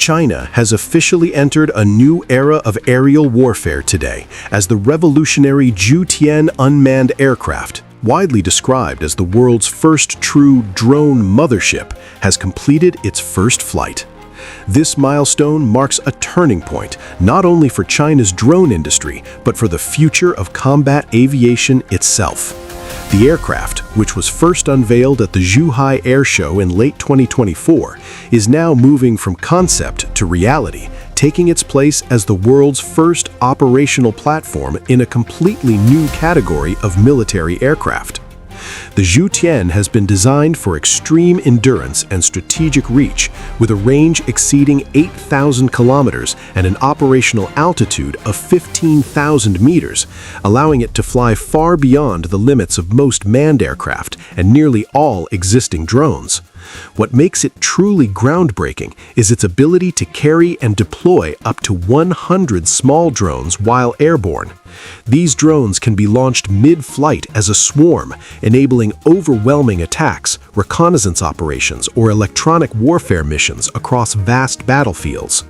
China has officially entered a new era of aerial warfare today as the revolutionary Jiu Tian unmanned aircraft, widely described as the world's first true drone mothership, has completed its first flight. This milestone marks a turning point not only for China's drone industry, but for the future of combat aviation itself. The aircraft, which was first unveiled at the Zhuhai Air Show in late 2024, is now moving from concept to reality, taking its place as the world's first operational platform in a completely new category of military aircraft. The Jiu Tian has been designed for extreme endurance and strategic reach, with a range exceeding 8,000 kilometers and an operational altitude of 15,000 meters, allowing it to fly far beyond the limits of most manned aircraft and nearly all existing drones. What makes it truly groundbreaking is its ability to carry and deploy up to 100 small drones while airborne. These drones can be launched mid-flight as a swarm, enabling overwhelming attacks, reconnaissance operations, or electronic warfare missions across vast battlefields.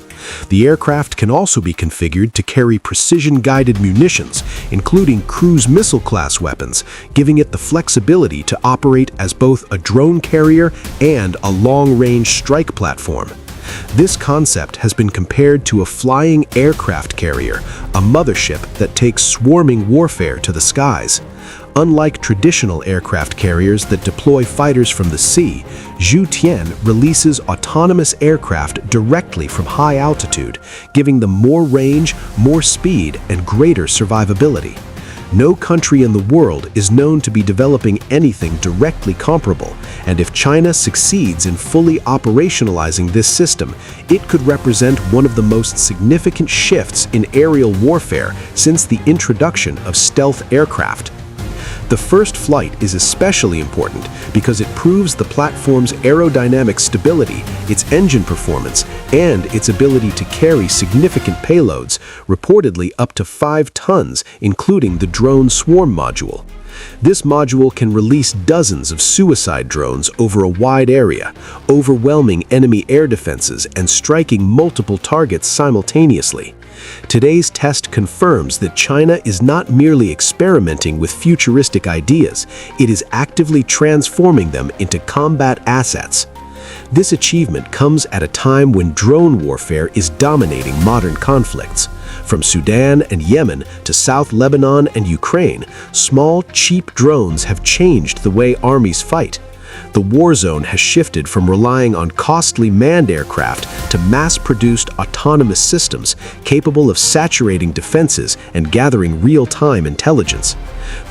The aircraft can also be configured to carry precision-guided munitions, including cruise missile-class weapons, giving it the flexibility to operate as both a drone carrier and a long-range strike platform. This concept has been compared to a flying aircraft carrier, a mothership that takes swarming warfare to the skies. Unlike traditional aircraft carriers that deploy fighters from the sea, Jiu Tian releases autonomous aircraft directly from high altitude, giving them more range, more speed, and greater survivability. No country in the world is known to be developing anything directly comparable, and if China succeeds in fully operationalizing this system, it could represent one of the most significant shifts in aerial warfare since the introduction of stealth aircraft. The first flight is especially important because it proves the platform's aerodynamic stability, its engine performance, and its ability to carry significant payloads, reportedly up to 5 tons, including the drone swarm module. This module can release dozens of suicide drones over a wide area, overwhelming enemy air defenses and striking multiple targets simultaneously. Today's test confirms that China is not merely experimenting with futuristic ideas, it is actively transforming them into combat assets. This achievement comes at a time when drone warfare is dominating modern conflicts. From Sudan and Yemen to South Lebanon and Ukraine, small, cheap drones have changed the way armies fight. The war zone has shifted from relying on costly manned aircraft to mass-produced autonomous systems capable of saturating defenses and gathering real-time intelligence.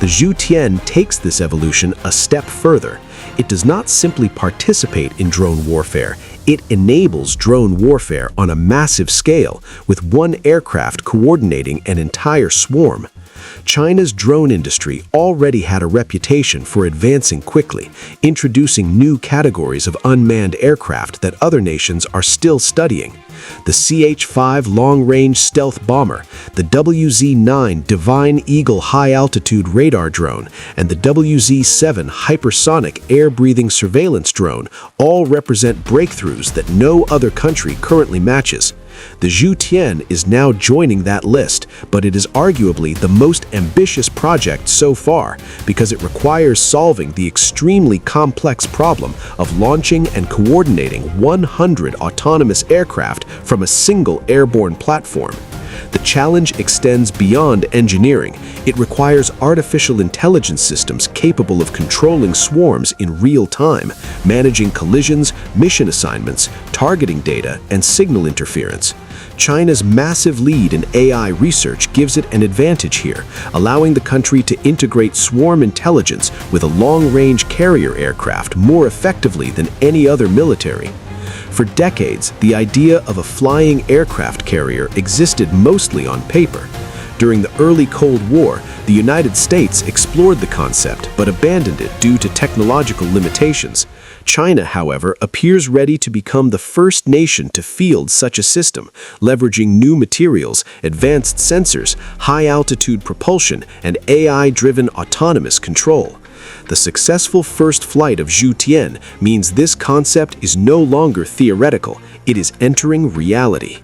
The Jiu Tian takes this evolution a step further. It does not simply participate in drone warfare, it enables drone warfare on a massive scale, with one aircraft coordinating an entire swarm. China's drone industry already had a reputation for advancing quickly, introducing new categories of unmanned aircraft that other nations are still studying. The CH-5 long-range stealth bomber, the WZ-9 Divine Eagle high-altitude radar drone, and the WZ-7 hypersonic air-breathing surveillance drone all represent breakthroughs that no other country currently matches. The Jiu Tian is now joining that list, but it is arguably the most ambitious project so far because it requires solving the extremely complex problem of launching and coordinating 100 autonomous aircraft from a single airborne platform. The challenge extends beyond engineering. It requires artificial intelligence systems capable of controlling swarms in real time, managing collisions, mission assignments, targeting data, and signal interference. China's massive lead in AI research gives it an advantage here, allowing the country to integrate swarm intelligence with a long-range carrier aircraft more effectively than any other military. For decades, the idea of a flying aircraft carrier existed mostly on paper. During the early Cold War, the United States explored the concept but abandoned it due to technological limitations. China, however, appears ready to become the first nation to field such a system, leveraging new materials, advanced sensors, high-altitude propulsion, and AI-driven autonomous control. The successful first flight of Jiu Tian means this concept is no longer theoretical, it is entering reality.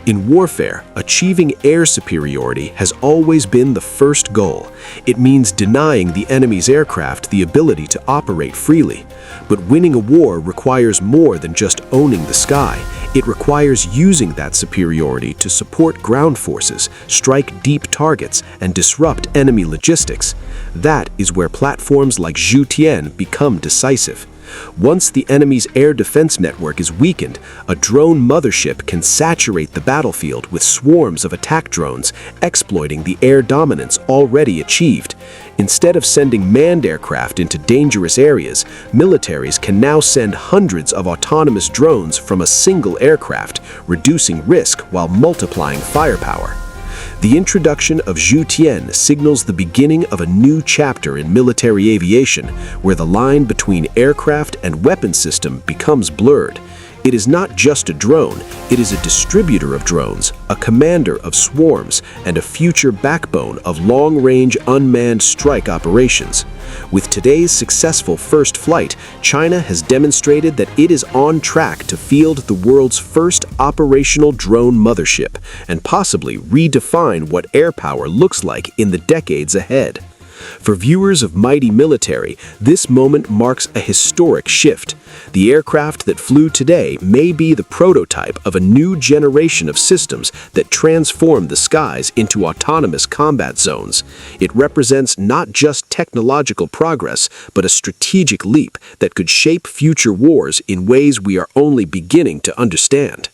In warfare, achieving air superiority has always been the first goal. It means denying the enemy's aircraft the ability to operate freely. But winning a war requires more than just owning the sky. It requires using that superiority to support ground forces, strike deep targets, and disrupt enemy logistics. That is where platforms like Jiu Tian become decisive. Once the enemy's air defense network is weakened, a drone mothership can saturate the battlefield with swarms of attack drones, exploiting the air dominance already achieved. Instead of sending manned aircraft into dangerous areas, militaries can now send hundreds of autonomous drones from a single aircraft, reducing risk while multiplying firepower. The introduction of Jiu Tian signals the beginning of a new chapter in military aviation, where the line between aircraft and weapon system becomes blurred. It is not just a drone, it is a distributor of drones, a commander of swarms, and a future backbone of long-range unmanned strike operations. With today's successful first flight, China has demonstrated that it is on track to field the world's first operational drone mothership, and possibly redefine what air power looks like in the decades ahead. For viewers of mighty military, this moment marks a historic shift. The aircraft that flew today may be the prototype of a new generation of systems that transform the skies into autonomous combat zones. It represents not just technological progress, but a strategic leap that could shape future wars in ways we are only beginning to understand.